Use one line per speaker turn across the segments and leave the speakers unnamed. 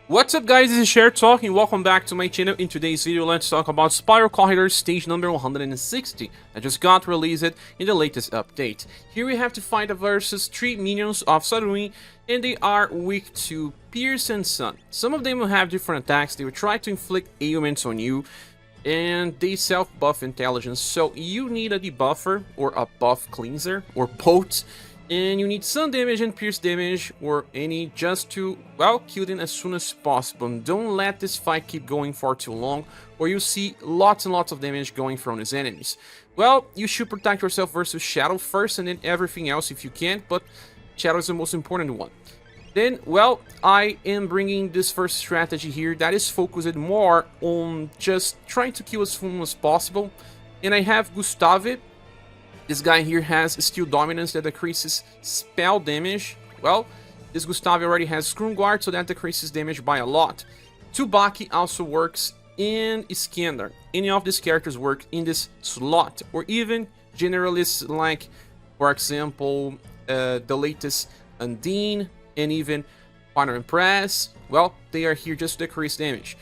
What's up guys, this is Cher talking. Welcome back to my channel. In today's video, let's talk about Spiral Corridor stage number 160 that just got released in the latest update. Here we have to fight versus 3 minions of Saruin, and they are weak to Pierce and Sun. Some of them will have different attacks, they will try to inflict ailments on you, and they self-buff intelligence, so you need a debuffer or a buff cleanser or both. And you need sun damage and pierce damage or any just to, well, kill them as soon as possible. And don't let this fight keep going for too long, or you'll see lots and lots of damage going from his enemies. Well, you should protect yourself versus Shadow first and then everything else if you can, but Shadow is the most important one. Then, well, I am bringing this first strategy here that is focused more on just trying to kill as soon as possible. And I have Gustave. This guy here has Steel Dominance that decreases spell damage. Well, this Gustave already has Scrum Guard, so that decreases damage by a lot. Tubaki also works in Iskandar. Any of these characters work in this slot, or even generalists like, for example, the latest Undine and even Final Impress. Well, they are here just to decrease damage.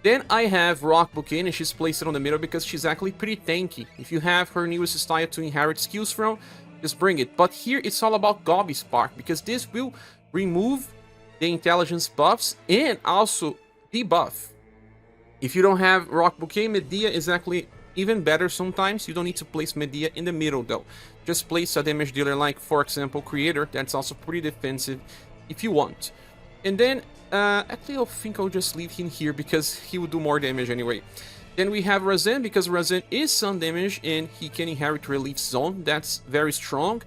Then I have Rocbouquet, and she's placed on the middle because she's actually pretty tanky. If you have her newest style to inherit skills from, just bring it. But here it's all about Gobby Spark, because this will remove the intelligence buffs and also debuff. If you don't have Rocbouquet, Medea is actually even better sometimes. You don't need to place Medea in the middle though. Just place a damage dealer like, for example, Creator. That's also pretty defensive if you want. And then actually, I think I'll just leave him here because he will do more damage anyway. Then we have Razem, because Razem is sun damage and he can inherit Relief Zone. That's very strong.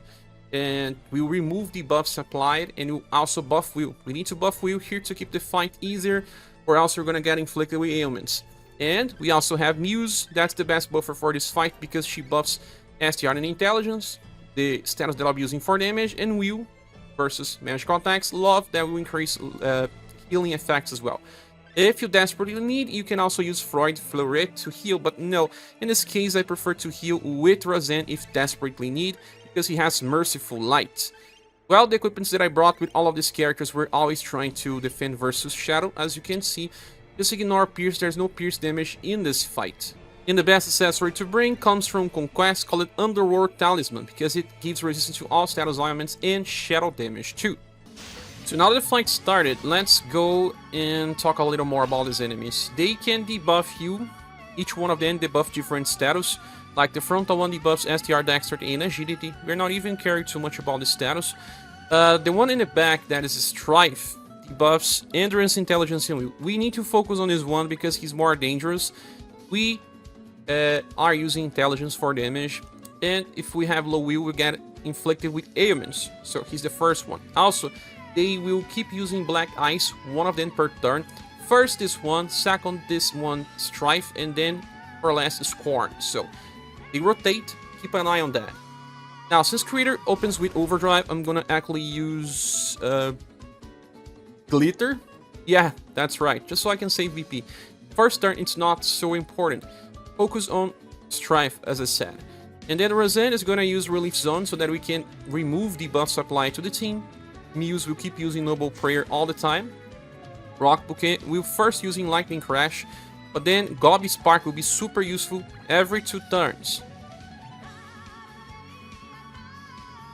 And we'll remove the buffs applied, and we'll also buff Will. We need to buff Will here to keep the fight easier, or else we're gonna get inflicted with ailments. And we also have Muse. That's the best buffer for this fight because she buffs STR and Intelligence, the status that I'll be using for damage, and Will versus magical attacks. Love that will increase healing effects as well. If you desperately need, you can also use Freud Fleuret to heal, but no, in this case I prefer to heal with Razem if desperately need, because he has Merciful Light. Well, the equipments that I brought with all of these characters were always trying to defend versus Shadow. As you can see, just ignore Pierce, there's no Pierce damage in this fight. And the best accessory to bring comes from Conquest, called Underworld Talisman, because it gives resistance to all status elements and shadow damage too. So now that the fight started, let's go and talk a little more about these enemies. They can debuff you, each one of them debuff different status. Like the frontal one debuffs STR, Dexterity, and Agility. We're not even caring too much about the status. The one in the back, that is Strife, debuffs Endurance, Intelligence, and Will. We need to focus on this one because he's more dangerous. We are using Intelligence for damage, and if we have low Will, we get inflicted with ailments. So he's the first one. Also, they will keep using Black Ice, one of them per turn. First this one, second this one, Strife, and then for last Scorn. So they rotate, keep an eye on that. Now, since Creator opens with Overdrive, I'm gonna actually use Glitter. Yeah, that's right, just so I can save VP. First turn, it's not so important. Focus on Strife, as I said. And then Razem is gonna use Relief Zone so that we can remove the buffs applied to the team. Muse will keep using Noble Prayer all the time. Rocbouquet will first using Lightning Crash, but then Gobby Spark will be super useful every 2 turns.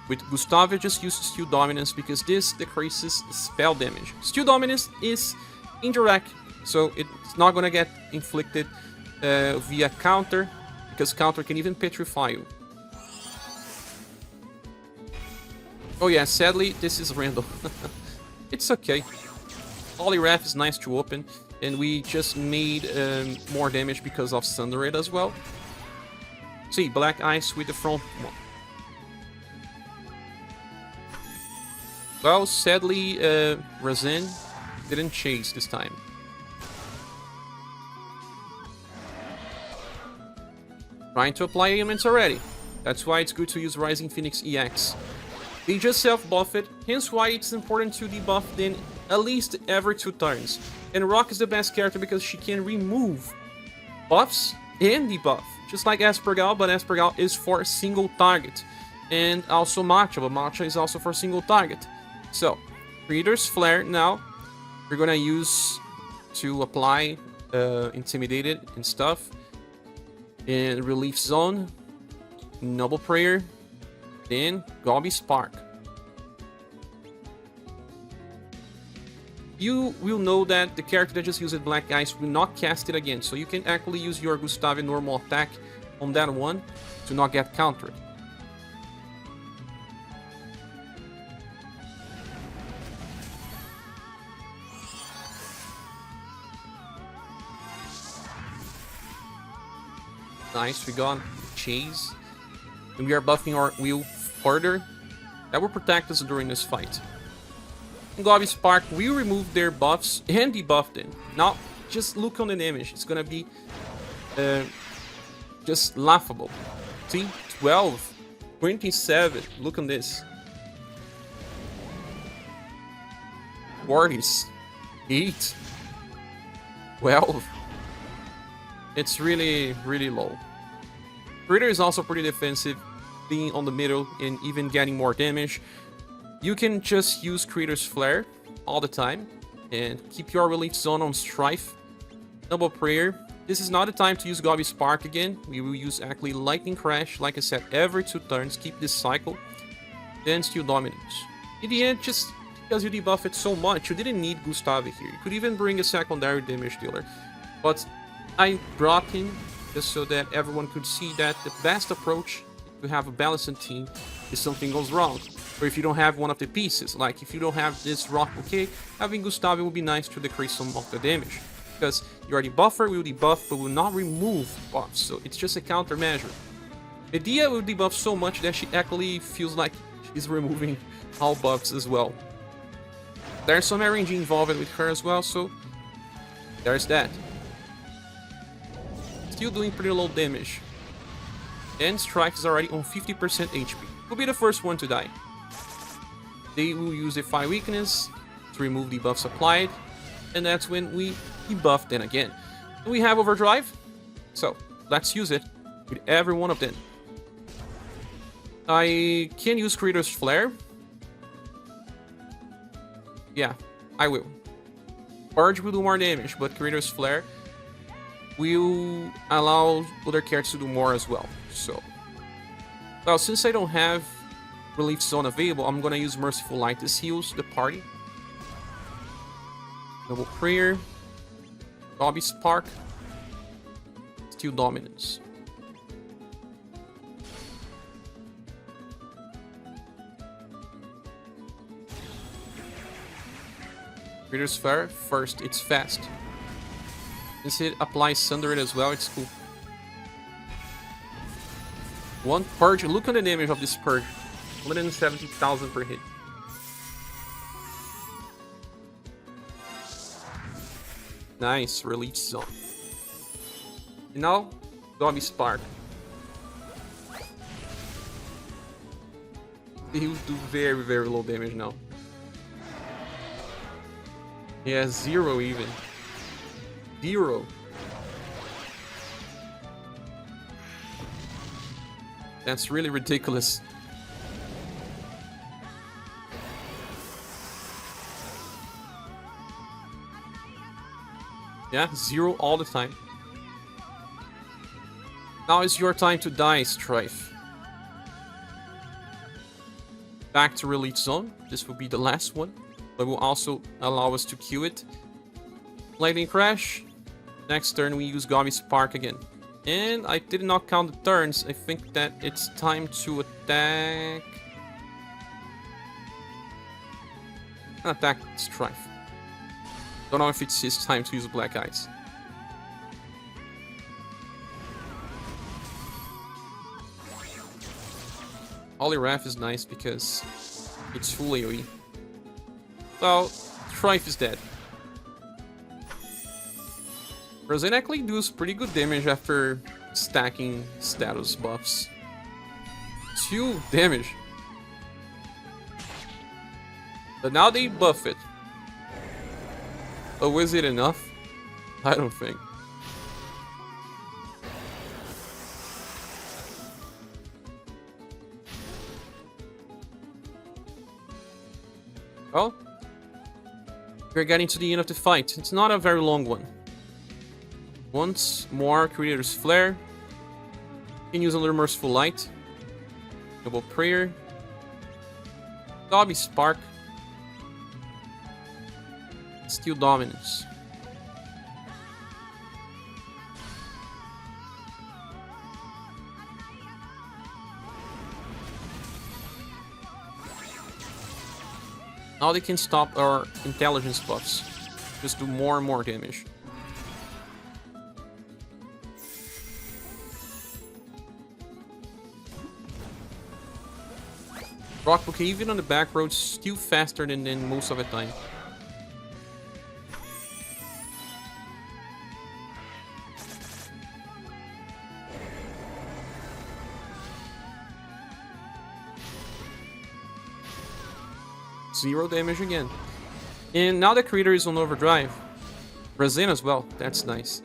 With Gustave, just use Steel Dominance because this decreases spell damage. Steel Dominance is indirect, so it's not gonna get inflicted via counter, because counter can even petrify you. Oh yeah, sadly, this is Randall. It's okay. Poliwrath is nice to open, and we just made more damage because of Thunder as well. See, Black Ice with the front one. Well, sadly, Razem didn't chase this time. Trying to apply ailments already. That's why it's good to use Rising Phoenix EX. They just self-buff it, hence why it's important to debuff them at least every 2 turns. And Rock is the best character because she can remove buffs and debuff, just like Aspergal, but Aspergal is for a single target. And also Matcha, but Matcha is also for a single target. So, Creator's Flare now, we're gonna use to apply Intimidated and stuff. And Relief Zone, Noble Prayer, then Gobby Spark. You will know that the character that just used Black Ice will not cast it again, so you can actually use your Gustave normal attack on that one to not get countered. Nice, we got Chase. And we are buffing our wheel further. That will protect us during this fight. And Gobby Spark will remove their buffs and debuff them. Now, just look on the damage. It's gonna be just laughable. See? 12, 27. Look on this. 40s. 8. 12. It's really, really low. Critter is also pretty defensive, being on the middle and even getting more damage. You can just use Critter's Flare all the time and keep your Relief Zone on Strife. Double Prayer. This is not the time to use Gobby Spark again. We will use actually Lightning Crash, like I said, every 2 turns. Keep this cycle. Then Steel Dominance. In the end, just because you debuff it so much, you didn't need Gustave here. You could even bring a secondary damage dealer. But I brought him just so that everyone could see that the best approach to have a balanced team if something goes wrong. Or if you don't have one of the pieces, like if you don't have this Rocbouquet, having Gustave will be nice to decrease some of the damage. Because your debuffer will debuff but will not remove buffs, so it's just a countermeasure. Medea will debuff so much that she actually feels like she's removing all buffs as well. There's some RNG involved with her as well, so there's that. Still doing pretty low damage. And Strife is already on 50% HP. Will be the first one to die. They will use Defy Weakness to remove the buffs applied, and that's when we debuff them again. And we have Overdrive, so let's use it with every one of them. I can use Creator's Flare. Yeah, I will. Purge will do more damage, but Creator's Flare will allow other characters to do more as well. So, well, since I don't have Relief Zone available, I'm gonna use Merciful Light. This heals the party. Double Prayer, Gobby Spark, Steel Dominance. Creator's Flare, first, it's fast. Since it applies Sundered as well, it's cool. One Purge, look at the damage of this Purge. 170,000 per hit. Nice, Relief Zone. And now, Gobby Spark. He will do very, very low damage now. He has 0 even. 0. That's really ridiculous. Yeah, 0 all the time. Now it's your time to die, Strife. Back to Relief Zone. This will be the last one, but will also allow us to queue it. Lightning Crash. Next turn we use Gobby Spark again. And I did not count the turns. I think that it's time to attack. Attack Strife. Don't know if it's his time to use Black Ice. Holy Wrath is nice because it's full AoE. Well, Strife is dead. Razem actually does pretty good damage after stacking status buffs. 2 damage. But now they buff it. But was it enough? I don't think. Well, We're getting to the end of the fight. It's not a very long one. Once more, Creator's Flare. Can use another Merciful Light. Double Prayer. Dobby Spark. Steel Dominance. Now they can stop our intelligence buffs. Just do more and more damage. Rocbouquet, even on the back road, still faster than most of the time. Zero damage again. And now the creator is on overdrive. Razem as well, that's nice.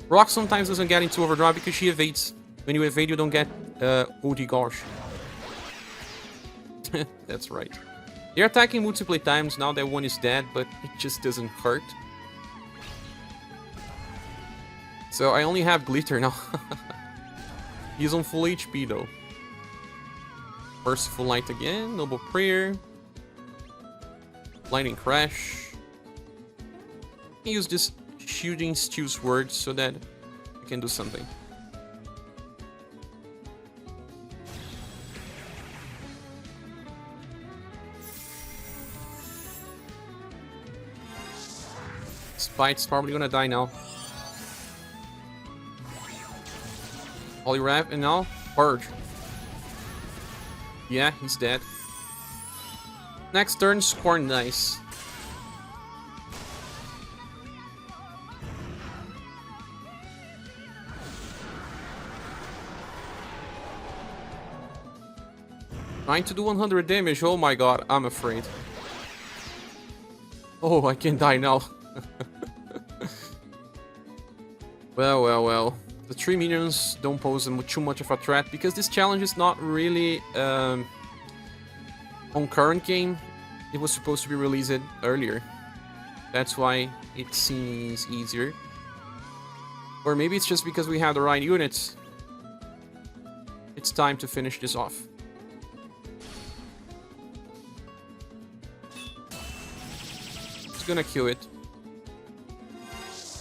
Rock sometimes doesn't get into overdrive because she evades. When you evade, you don't get OD Gosh. That's right. They're attacking multiple times now that one is dead, but it just doesn't hurt. So I only have Glitter now. He's on full HP though. Merciful Light again, Noble Prayer. Lightning Crash. Use this Shooting Steel Sword so that you can do something. Spite's probably gonna die now. Holy Wrath, and now Purge. Yeah, he's dead. Next turn, score nice. Trying to do 100 damage, oh my god, I'm afraid. Oh, I can die now. Well. The 3 minions don't pose too much of a threat because this challenge is not really on current game. It was supposed to be released earlier. That's why it seems easier. Or maybe it's just because we have the right units. It's time to finish this off. It's gonna kill it.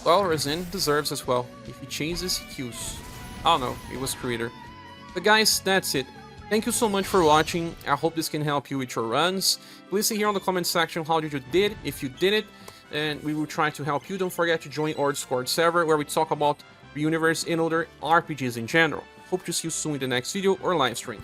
Well, Razem deserves as well. If he chases, he kills. Oh no, it was Creator. But guys, that's it. Thank you so much for watching. I hope this can help you with your runs. Please say here on the comment section how did you did, if you did it, and we will try to help you. Don't forget to join our Discord server where we talk about the universe and other RPGs in general. Hope to see you soon in the next video or live stream.